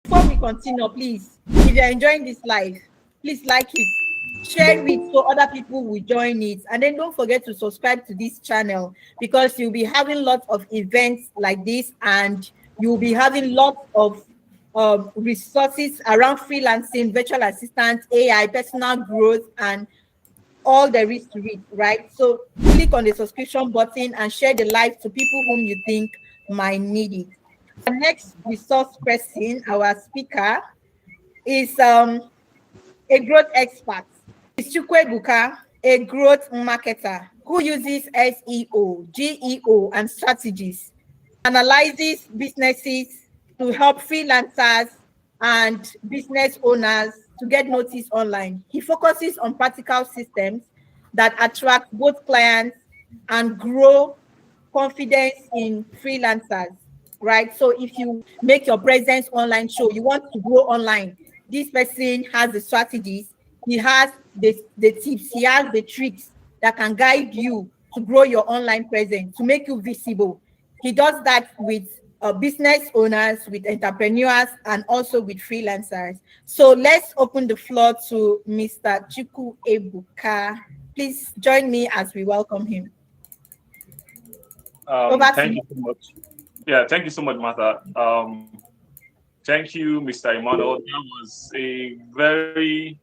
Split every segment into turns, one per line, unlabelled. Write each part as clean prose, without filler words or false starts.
Before we continue, please, if you're enjoying this live, please like it, share it so other people will join it. And then don't forget to subscribe to this channel because you'll be having lots of events like this and you'll be having lots of resources around freelancing, virtual assistants, AI, personal growth, and all there is to it, right? So click on the subscription button and share the live to people whom you think might need it. The next resource person, our speaker, is a growth expert. It's Chukwuebuka, a growth marketer who uses SEO, GEO, and strategies, analyzes businesses to help freelancers and business owners to get noticed online. He focuses on practical systems that attract both clients and grow confidence in freelancers, right? So if you make your presence online show, you want to grow online, this person has the strategies, he has the tips, he has the tricks that can guide you to grow your online presence, to make you visible. He does that with business owners, with entrepreneurs, and also with freelancers. So let's open the floor to Mr. Chukwuebuka. Please join me as we welcome him. Over to
Thank
you.
you so much. Yeah, thank you so much, Martha. Thank you, Mr. Emmanuel. That was a very,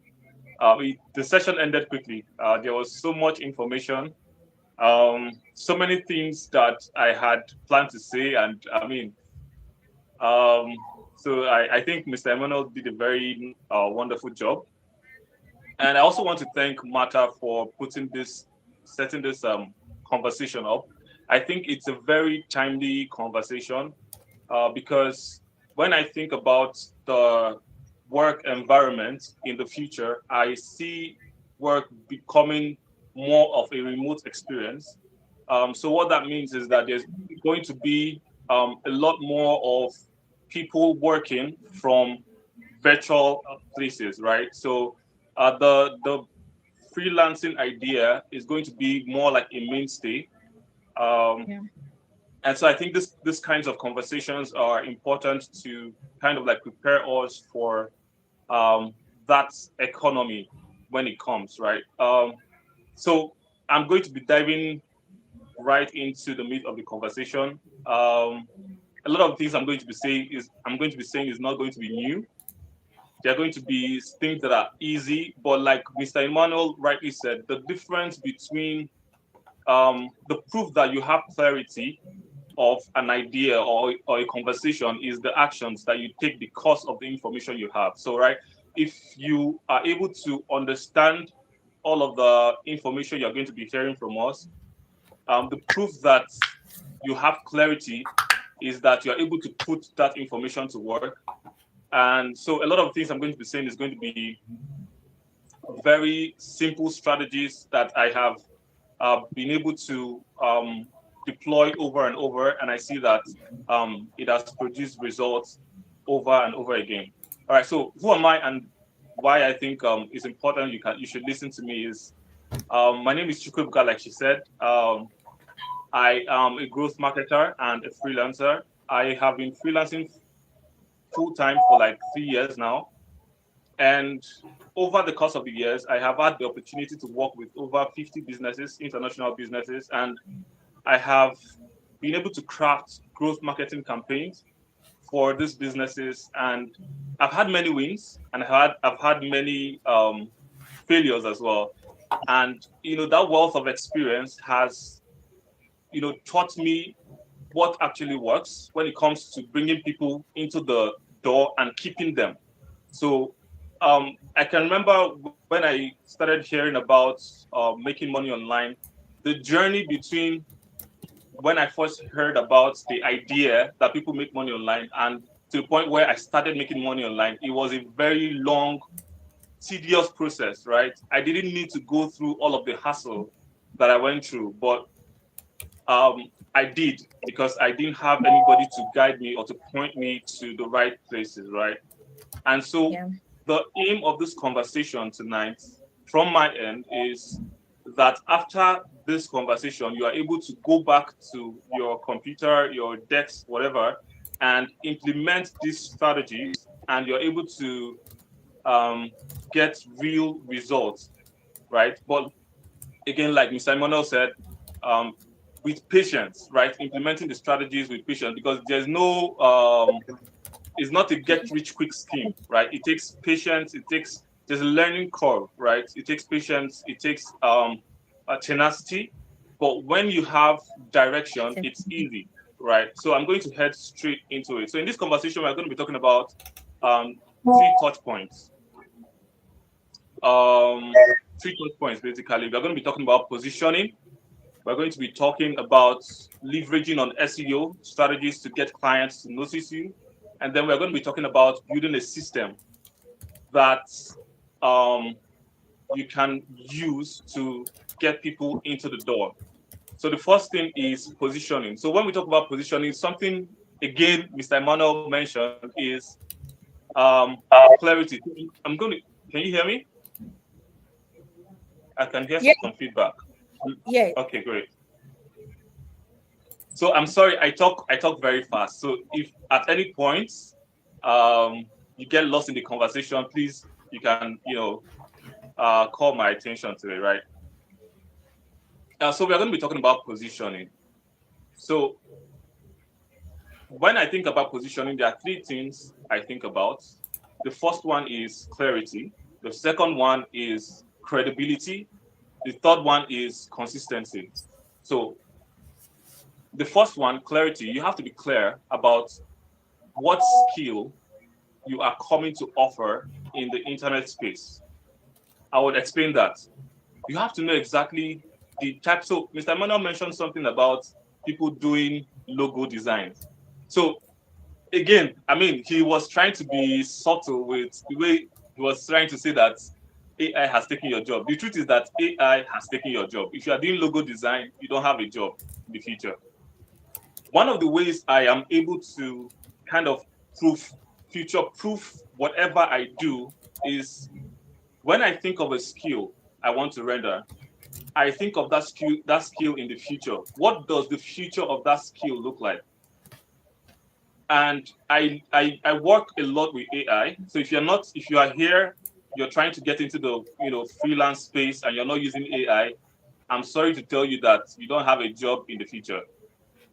the session ended quickly. There was so much information, so many things that I had planned to say. And I mean, so I think Mr. Emmanuel did a very wonderful job. And I also want to thank Martha for setting this conversation up. I think it's a very timely conversation because when I think about the work environment in the future, I see work becoming more of a remote experience. So what that means is that there's going to be a lot more of people working from virtual places, right? So the freelancing idea is going to be more like a mainstay.
Yeah.
And so I think this kinds of conversations are important to kind of like prepare us for that economy when it comes, right? So I'm going to be diving right into the meat of the conversation. A lot of things I'm going to be saying is not going to be new. They're going to be things that are easy, but like Mr. Emmanuel rightly said, the difference between the proof that you have clarity of an idea or a conversation is the actions that you take because of the information you have. So, right, if you are able to understand all of the information you're going to be hearing from us, the proof that you have clarity is that you're able to put that information to work. And so a lot of things I'm going to be saying is going to be very simple strategies that I have been able to deploy over and over, and I see that it has produced results over and over again. All right, so who am I and why I think it's important you should listen to me is my name is Chukwuebuka, like she said. I am a growth marketer and a freelancer. I have been freelancing full time for like 3 years now. And over the course of the years, I have had the opportunity to work with over 50 businesses, international businesses, and I have been able to craft growth marketing campaigns for these businesses. And I've had many wins and I've had many failures as well. And, that wealth of experience has, taught me what actually works when it comes to bringing people into the door and keeping them. So I can remember when I started hearing about making money online, the journey between when I first heard about the idea that people make money online and to the point where I started making money online, it was a very long, tedious process, right? I didn't need to go through all of the hassle that I went through, but I did because I didn't have anybody to guide me or to point me to the right places, right? And so the aim of this conversation tonight from my end is that after this conversation, you are able to go back to your computer, your decks, whatever, and implement these strategies and you're able to get real results, right? But again, like Mr. Emmanuel said, with patience, right? Implementing the strategies with patience, because there's no, it's not a get rich quick scheme, right? It takes patience. There's a learning curve, right? It takes patience. It takes a tenacity. But when you have direction, it's easy, right? So I'm going to head straight into it. So in this conversation, we're going to be talking about three touch points. Three touch points, basically. We're going to be talking about positioning. We're going to be talking about leveraging on SEO strategies to get clients to notice you. And then we're going to be talking about building a system that you can use to get people into the door. So the first thing is positioning. So when we talk about positioning, something, again, Mr. Emmanuel mentioned is clarity. Can you hear me? I can hear some feedback.
Yeah.
Okay, great. So I'm sorry, I talk very fast. So if at any point you get lost in the conversation, please, you can call my attention to it, right? So we're going to be talking about positioning. So when I think about positioning, there are three things I think about. The first one is clarity. The second one is credibility. The third one is consistency. So the first one, clarity, you have to be clear about what skill you are coming to offer in the internet space. I would explain that. You have to know exactly the type. So Mr. Emmanuel mentioned something about people doing logo designs. So again, I mean, he was trying to be subtle with the way he was trying to say that AI has taken your job. The truth is that AI has taken your job. If you are doing logo design, you don't have a job in the future. One of the ways I am able to kind of future proof whatever I do is when I think of a skill I want to render, I think of that skill in the future. What does the future of that skill look like? And I work a lot with AI. So if you are here, you're trying to get into the freelance space and you're not using AI, I'm sorry to tell you that you don't have a job in the future.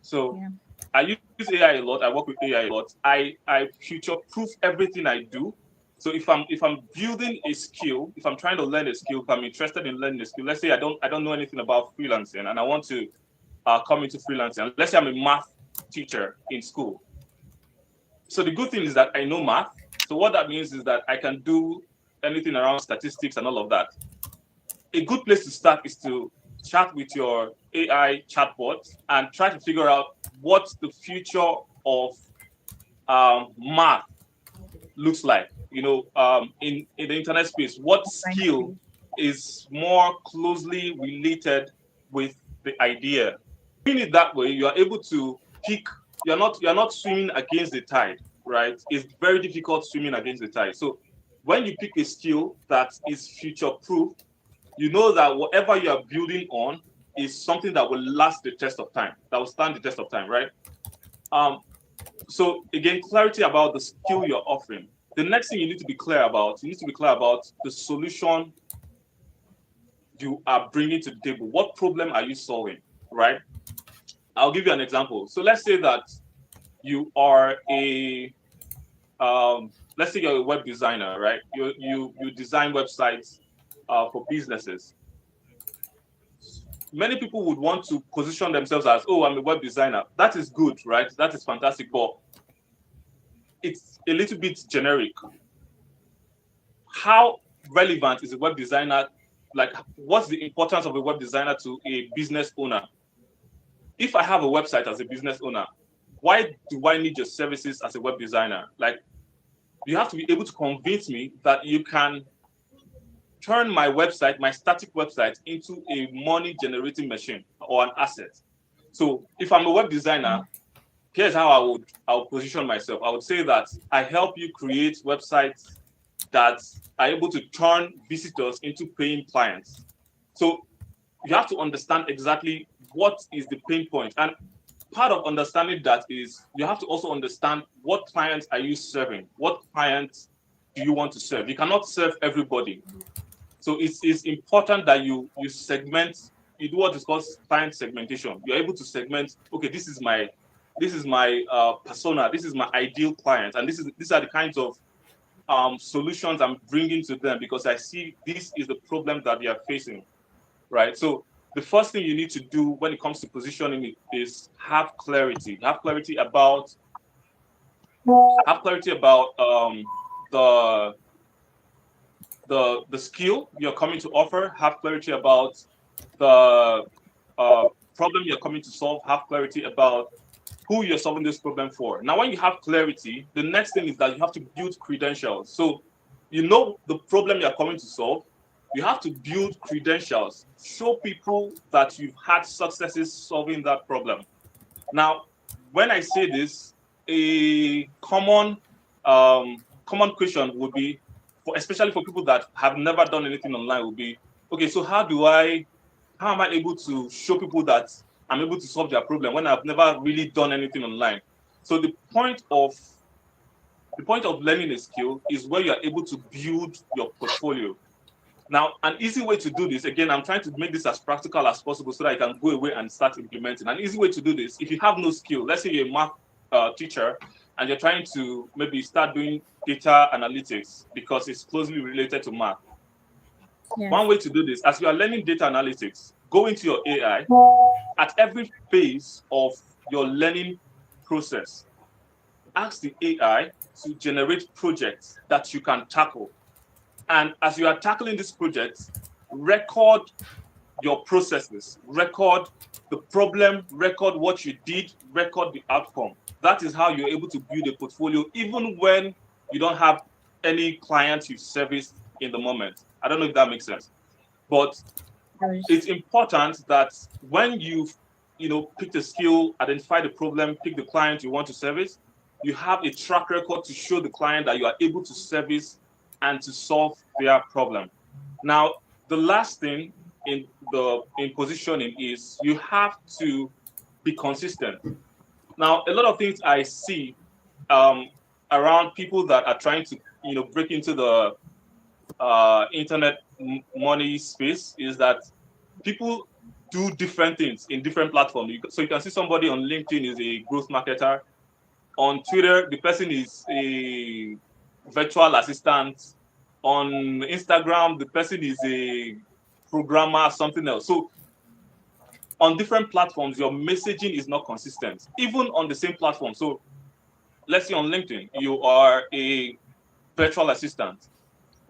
So yeah. I use AI a lot. I work with AI a lot. I future proof everything I do. So if I'm building a skill, if I'm trying to learn a skill, if I'm interested in learning a skill, let's say I don't know anything about freelancing and I want to come into freelancing. Let's say I'm a math teacher in school. So the good thing is that I know math. So what that means is that I can do anything around statistics and all of that. A good place to start is to chat with your AI chatbot and try to figure out what the future of math looks like. In the internet space, what skill is more closely related with the idea? Doing it that way, you are able to pick. You're not swimming against the tide, right? It's very difficult swimming against the tide. So when you pick a skill that is future proof, you know that whatever you are building on is something that will last the test of time, that will stand the test of time, right? So again, clarity about the skill you're offering. The next thing you need to be clear about the solution you are bringing to the table. What problem are you solving, right? I'll give you an example. So let's say that you are let's say you're a web designer, right? You design websites for businesses. Many people would want to position themselves as, oh, I'm a web designer. That is good, right? That is fantastic, but it's a little bit generic. How relevant is a web designer? Like, what's the importance of a web designer to a business owner? If I have a website as a business owner, why do I need your services as a web designer? Like, you have to be able to convince me that you can turn my website, my static website, into a money-generating machine or an asset. So if I'm a web designer, here's how I'll position myself. I would say that I help you create websites that are able to turn visitors into paying clients. So you have to understand exactly what is the pain point. And part of understanding that is you have to also understand what clients are you serving? What clients do you want to serve? You cannot serve everybody. So it's important that you segment, you do what is called client segmentation. You're able to segment, okay, this is my persona, this is my ideal client, and these are the kinds of solutions I'm bringing to them because I see this is the problem that they are facing, right? So the first thing you need to do when it comes to positioning is have clarity. Have clarity about the the skill you're coming to offer. Have clarity about the problem you're coming to solve. Have clarity about who you're solving this problem for. Now, when you have clarity, the next thing is that you have to build credentials. So you know the problem you're coming to solve. You have to build credentials. Show people that you've had successes solving that problem. Now, when I say this, a common question would be, especially for people that have never done anything online, would be, okay, so how am I able to show people that I'm able to solve their problem when I've never really done anything online? So the point of learning a skill is where you are able to build your portfolio. Now, an easy way to do this, again, I'm trying to make this as practical as possible so that I can go away and start implementing. An easy way to do this, if you have no skill, let's say you're a math teacher and you're trying to maybe start doing data analytics because it's closely related to math.
Yes.
One way to do this, as you are learning data analytics, go into your AI at every phase of your learning process. Ask the AI to generate projects that you can tackle. And as you are tackling these projects, record your processes, record the problem, record what you did, record the outcome. That is how you're able to build a portfolio, even when you don't have any clients you've serviced in the moment. I don't know if that makes sense. But it's important that when you've picked a skill, identify the problem, pick the client you want to service, you have a track record to show the client that you are able to service and to solve their problem. Now, the last thing in positioning is you have to be consistent. Now, a lot of things I see around people that are trying to break into the internet money space is that people do different things in different platforms. So you can see somebody on LinkedIn is a growth marketer. On Twitter, the person is a virtual assistant. On Instagram, the person is a programmer, something else. So on different platforms, your messaging is not consistent, even on the same platform. So let's say on LinkedIn, you are a virtual assistant.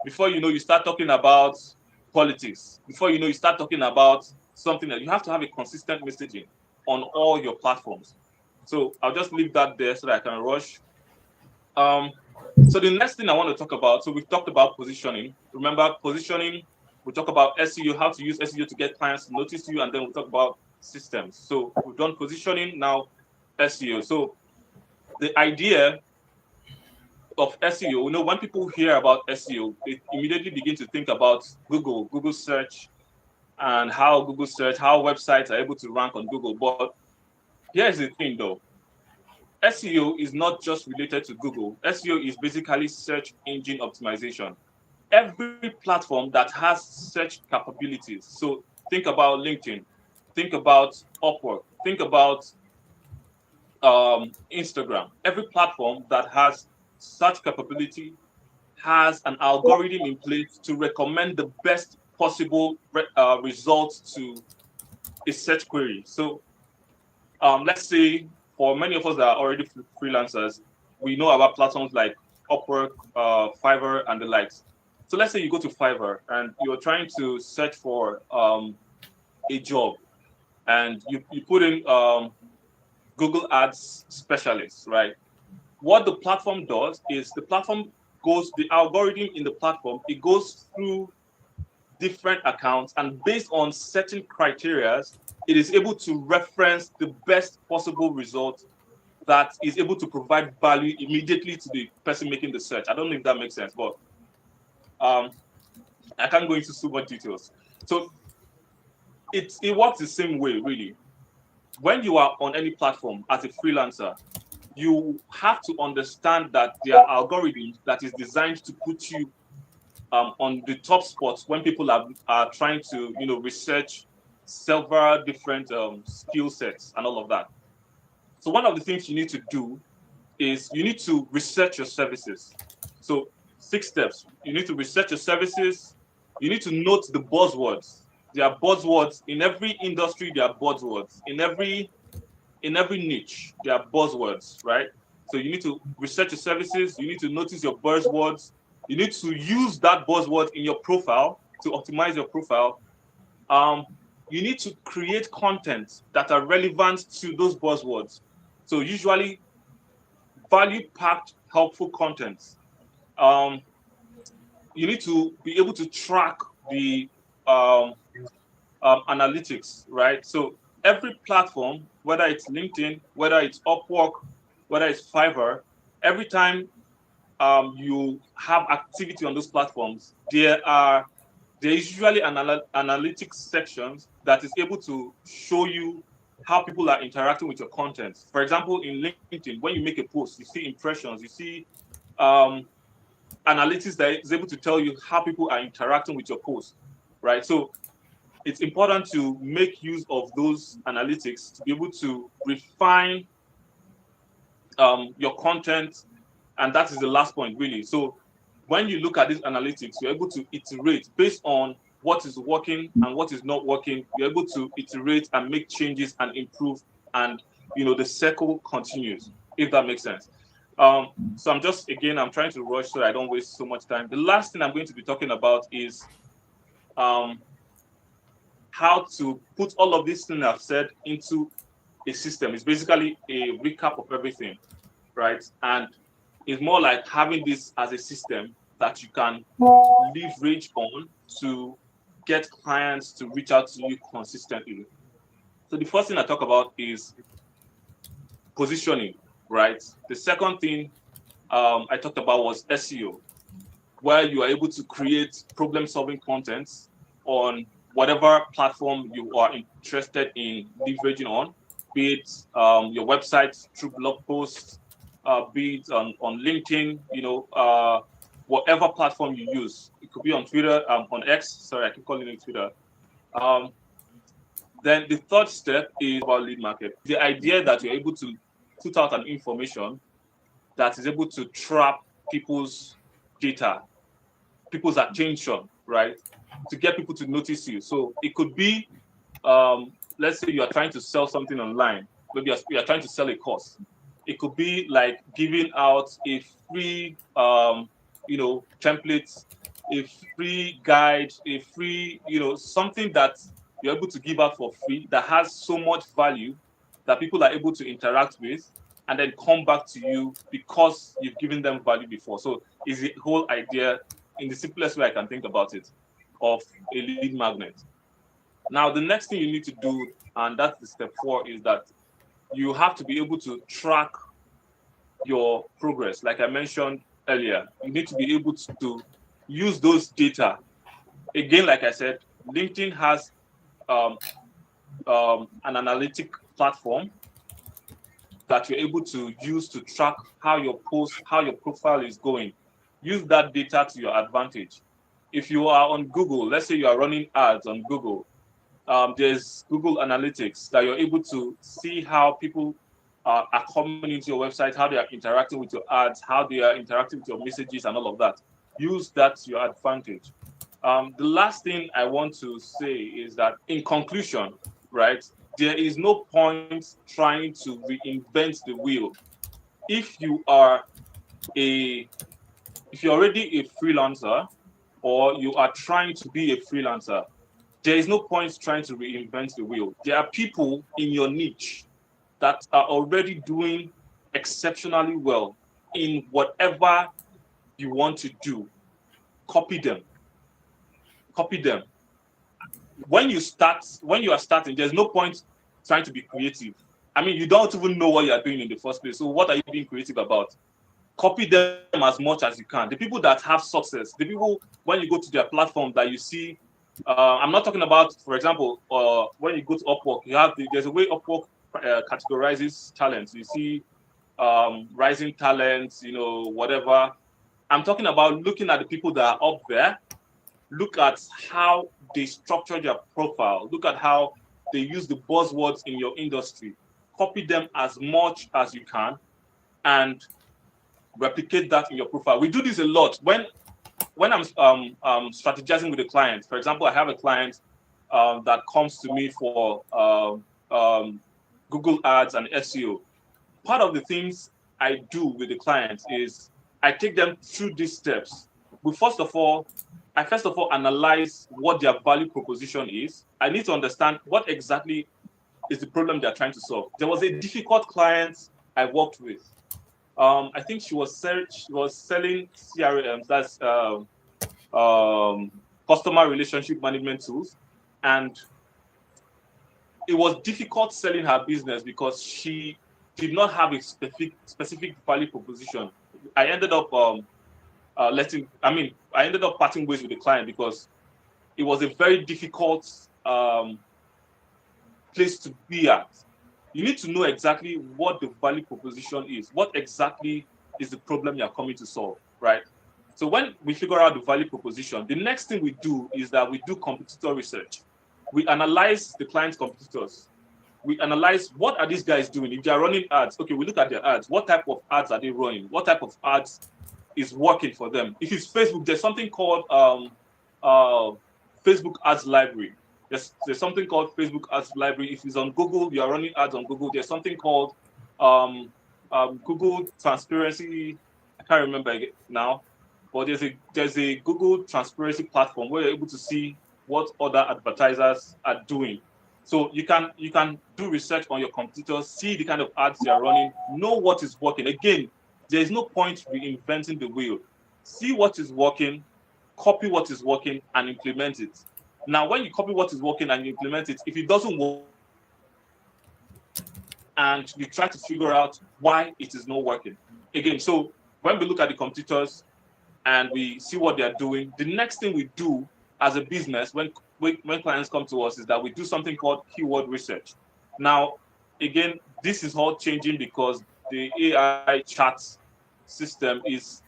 Before you know, you start talking about politics. Before you know, you start talking about something that you have to have a consistent messaging on all your platforms. So I'll just leave that there so that I can rush. So the next thing I want to talk about, so we've talked about positioning. Remember, positioning, we talk about SEO, how to use SEO to get clients to notice you, and then we talk about systems. So we've done positioning, now SEO. So the idea of SEO, when people hear about SEO, they immediately begin to think about Google search, and how how websites are able to rank on Google. But here's the thing though. SEO is not just related to Google. SEO is basically search engine optimization. Every platform that has search capabilities. So think about LinkedIn, think about Upwork, think about Instagram. Every platform that has such capability has an algorithm in place to recommend the best possible results to a search query. So let's say for many of us that are already freelancers, we know about platforms like Upwork, Fiverr, and the likes. So let's say you go to Fiverr and you're trying to search for a job, and you put in Google Ads specialist, right? What the platform does is the algorithm in the platform, it goes through different accounts, and based on certain criteria, it is able to reference the best possible result that is able to provide value immediately to the person making the search. I don't know if that makes sense, but I can't go into too much details. So it works the same way, really. when you are on any platform as a freelancer, you have to understand that there are algorithms that is designed to put you on the top spots when people are trying to, research several different skill sets and all of that. So one of the things you need to do is you need to research your services. So 6 steps. You need to research your services. You need to note the buzzwords. There are buzzwords in every industry. There are buzzwords in every niche. There are buzzwords, right? So you need to research your services. You need to notice your buzzwords. You need to use that buzzword in your profile to optimize your profile. Um, you need to create content that are relevant to those buzzwords. So usually value-packed, helpful content. Um, you need to be able to track the um, analytics, right? So every platform, whether it's LinkedIn, whether it's Upwork, whether it's Fiverr, every time you have activity on those platforms, there is usually an analytics sections that is able to show you how people are interacting with your content. For example, in LinkedIn, when you make a post, you see impressions, you see um, analytics that is able to tell you how people are interacting with your post, right? So it's important to make use of those analytics to be able to refine your content, and that is the last point, really. So when you look at these analytics, you're able to iterate based on what is working and what is not working. You're able to iterate and make changes and improve, and the circle continues, if that makes sense. So I'm trying to rush so I don't waste so much time. The last thing I'm going to be talking about is um, how to put all of these things I've said into a system. It's basically a recap of everything, right? And it's more like having this as a system that you can leverage on to get clients to reach out to you consistently. So the first thing I talk about is positioning, right? The second thing I talked about was SEO, where you are able to create problem-solving content on whatever platform you are interested in leveraging on, be it your website through blog posts, be it on LinkedIn, whatever platform you use. It could be on Twitter, on X. Sorry, I keep calling it Twitter. Um, then the third step is about lead market. The idea that you're able to put out an information that is able to trap people's data, people's attention, right? To get people to notice you. So it could be, let's say you are trying to sell something online. Maybe you are trying to sell a course. It could be like giving out a free, template, a free guide, a free, something that you're able to give out for free that has so much value that people are able to interact with and then come back to you because you've given them value before. So is the whole idea, in the simplest way I can think about it, of a lead magnet. Now, the next thing you need to do, and that's the step 4, is that you have to be able to track your progress. Like I mentioned earlier, you need to be able to use those data. Again, like I said, LinkedIn has um, an analytic platform that you're able to use to track how your post, how your profile is going. Use that data to your advantage. If you are on Google, let's say you are running ads on Google, there's Google Analytics that you're able to see how people are coming into your website, how they are interacting with your ads, how they are interacting with your messages and all of that. Use that to your advantage. The last thing I want to say is that in conclusion, right, there is no point trying to reinvent the wheel. If you are if you're already a freelancer or you are trying to be a freelancer, there is no point trying to reinvent the wheel. There are people in your niche that are already doing exceptionally well in whatever you want to do. Copy them. Copy them. When you are starting, there's no point trying to be creative. I mean, you don't even know what you are doing in the first place. So what are you being creative about? Copy them as much as you can. The people that have success, the people when you go to their platform that you see, I'm not talking about, for example, when you go to Upwork, there's a way Upwork categorizes talents. You see rising talents, whatever. I'm talking about looking at the people that are up there. Look at how they structure their profile. Look at how they use the buzzwords in your industry. Copy them as much as you can and replicate that in your profile. We do this a lot when I'm strategizing with a client. For example, I have a client that comes to me for Google Ads and SEO. Part of the things I do with the clients is I take them through these steps. But I first of all analyze what their value proposition is. I need to understand what exactly is the problem they're trying to solve. There was a difficult client I worked with. I think she was selling CRMs, that's customer relationship management tools, and it was difficult selling her business because she did not have a specific value proposition. I ended up parting ways with the client because it was a very difficult place to be at. You need to know exactly what the value proposition is. What exactly is the problem you're coming to solve, right? So when we figure out the value proposition, the next thing we do is that we do competitor research. We analyze the client's competitors. We analyze what are these guys doing. If they are running ads, okay, we look at their ads. What type of ads are they running? What type of ads is working for them? If it's Facebook, there's something called Facebook Ads Library. There's something called Facebook Ads Library. If it's on Google, you are running ads on Google. There's something called Google Transparency. I can't remember it now, but there's a Google Transparency platform where you're able to see what other advertisers are doing. So you can do research on your competitors, see the kind of ads they are running, know what is working. Again, there is no point reinventing the wheel. See what is working, copy what is working, and implement it. Now, when you copy what is working and you implement it, if it doesn't work, and you try to figure out why it is not working. Again, so when we look at the competitors and we see what they're doing, the next thing we do as a business when clients come to us is that we do something called keyword research. Now, again, this is all changing because the AI chat system is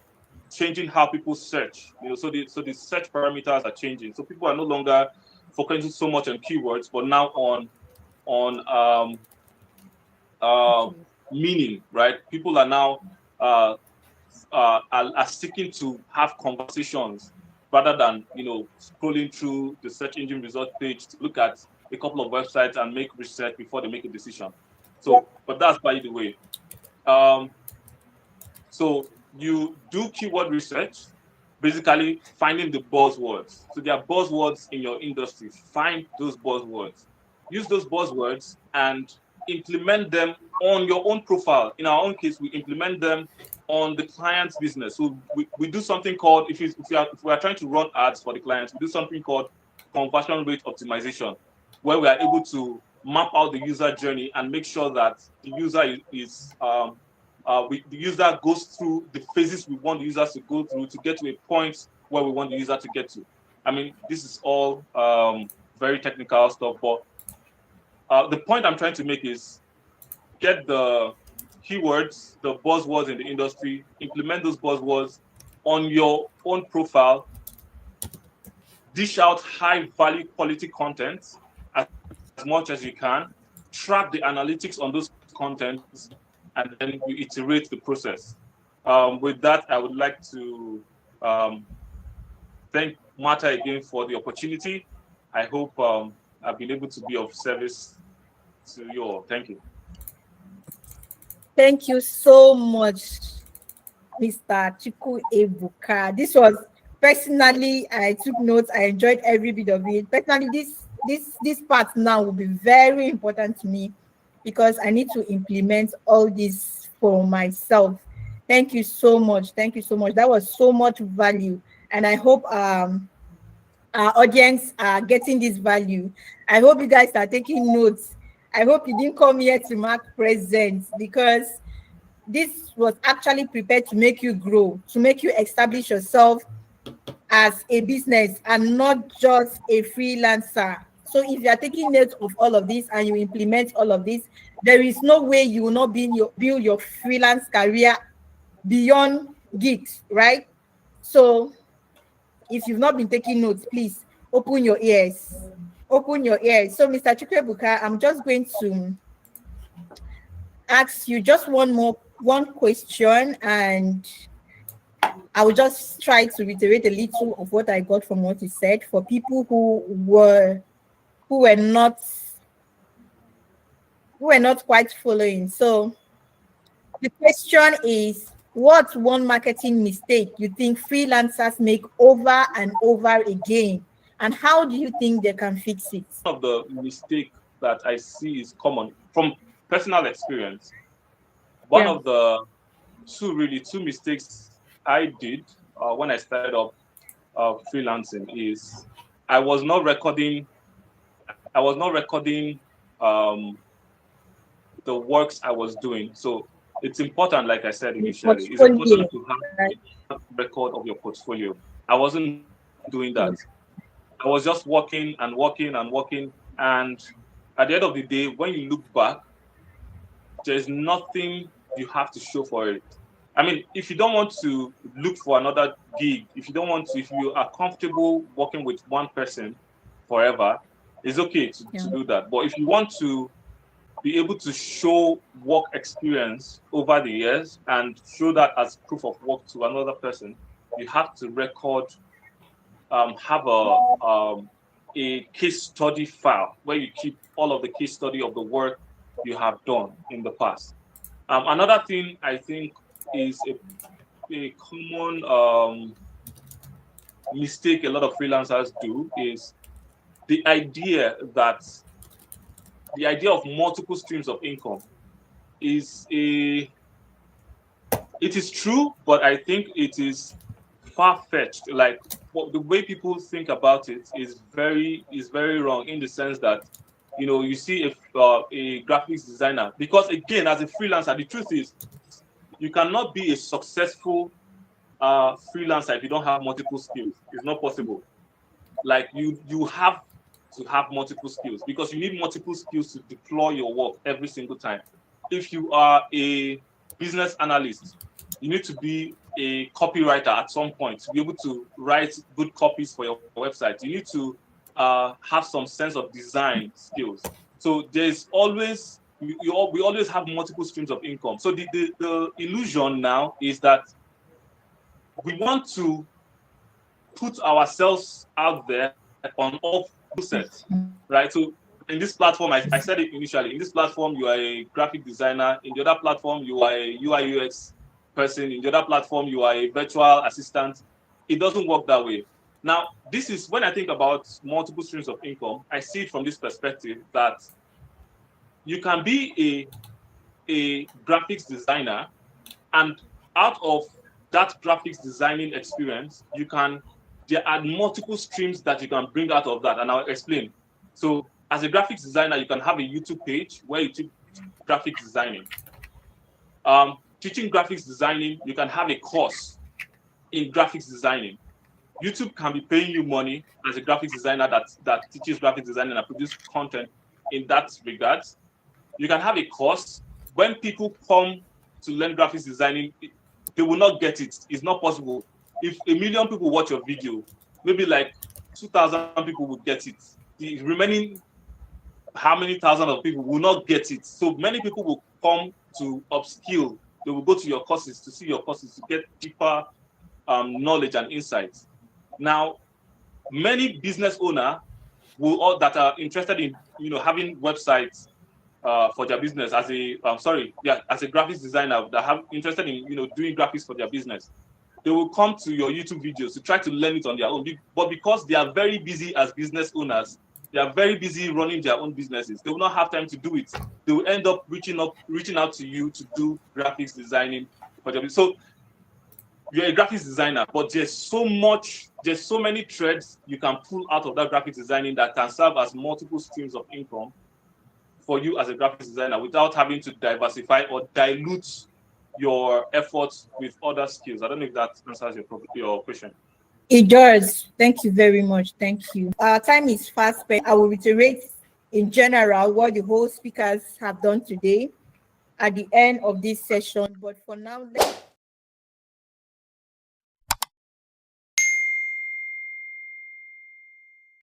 changing how people search. So the search parameters are changing. So people are no longer focusing so much on keywords, but now on meaning, right? People are now are seeking to have conversations rather than scrolling through the search engine result page to look at a couple of websites and make research before they make a decision. So, but that's by the way. So you do keyword research, basically finding the buzzwords. So there are buzzwords in your industry. Find those buzzwords. Use those buzzwords and implement them on your own profile. In our own case, we implement them on the client's business. So we do something called, if we are trying to run ads for the clients, we do something called conversion rate optimization, where we are able to map out the user journey and make sure that the user the user goes through the phases we want the users to go through to get to a point where we want the user to get to. I mean, this is all very technical stuff, but the point I'm trying to make is get the keywords, the buzzwords in the industry, implement those buzzwords on your own profile, dish out high value quality content as much as you can, track the analytics on those contents, and then you iterate the process. With that, I would like to thank Martha again for the opportunity. I hope I've been able to be of service to you all. Thank you.
Thank you so much, Mr. Chukwuebuka. This was personally, I took notes. I enjoyed every bit of it. Personally, this part now will be very important to me because I need to implement all this for myself. Thank you so much. Thank you so much. That was so much value, and I hope our audience are getting this value. I hope you guys are taking notes. I hope you didn't come here to mark presents because this was actually prepared to make you grow, to make you establish yourself as a business and not just a freelancer. So if you are taking note of all of this and you implement all of this, there is no way you will not build your freelance career beyond gigs, right? So if you've not been taking notes, please open your ears. Open your ears. So, Mr. Chukwuebuka, I'm just going to ask you just one question, and I will just try to reiterate a little of what I got from what you said for people who were not quite following. So the question is, what's one marketing mistake you think freelancers make over and over again, and how do you think they can fix it?
One of the mistake that I see is common from personal experience. One
Yeah.
of the two mistakes I did when I started up freelancing is I was not recording. I was not recording the works I was doing. So it's important, like I said
The
initially, it's
portfolio,
important to
right?
have a record of your portfolio. I wasn't doing
Yeah.
that. I was just working and working and working. And at the end of the day, when you look back, there's nothing you have to show for it. I mean, if you don't want to look for another gig, if you are comfortable working with one person forever, it's okay
Yeah.
to do that. But if you want to be able to show work experience over the years and show that as proof of work to another person, you have to record, have a case study file where you keep all of the case study of the work you have done in the past. Another thing I think is a common mistake a lot of freelancers do is the idea that the idea of multiple streams of income is it is true, but I think it is far-fetched. Like the way people think about it is very wrong in the sense that you see a graphics designer, because again, as a freelancer, the truth is you cannot be a successful freelancer if you don't have multiple skills. It's not possible. Like you have to have multiple skills because you need multiple skills to deploy your work every single time. If you are a business analyst, you need to be a copywriter at some point to be able to write good copies for your website. You need to have some sense of design skills. So there's always we always have multiple streams of income. So the illusion now is that we want to put ourselves out there on all sets, right? So in this platform, I said it initially, in this platform, you are a graphic designer. In the other platform, you are a UI UX person. In the other platform, you are a virtual assistant. It doesn't work that way. Now, this is when I think about multiple streams of income, I see it from this perspective that you can be a graphics designer, and out of that graphics designing experience, there are multiple streams that you can bring out of that, and I'll explain. So as a graphics designer, you can have a YouTube page where you teach graphics designing. Teaching graphics designing, you can have a course in graphics designing. YouTube can be paying you money as a graphics designer that teaches graphics designing and produce content in that regard. You can have a course. When people come to learn graphics designing, they will not get it. It's not possible. If 1 million people watch your video, maybe like 2,000 people will get it. The remaining how many thousand of people will not get it. So many people will come to upskill. They will go to your courses to see your courses to get deeper knowledge and insights. Now, many business owners that are interested in having websites for their business as a graphics designer that have interested in doing graphics for their business, they will come to your YouTube videos to try to learn it on their own. But because they are very busy as business owners, they are very busy running their own businesses, they will not have time to do it. They will end up reaching out to you to do graphics designing for their business. So you're a graphics designer, but there's so many threads you can pull out of that graphics designing that can serve as multiple streams of income for you as a graphics designer without having to diversify or dilute your efforts with other skills. I don't know if that answers your question.
It does. Thank you very much. Thank you. Our time is fast spent. I will reiterate in general what the whole speakers have done today at the end of this session. But for now, let's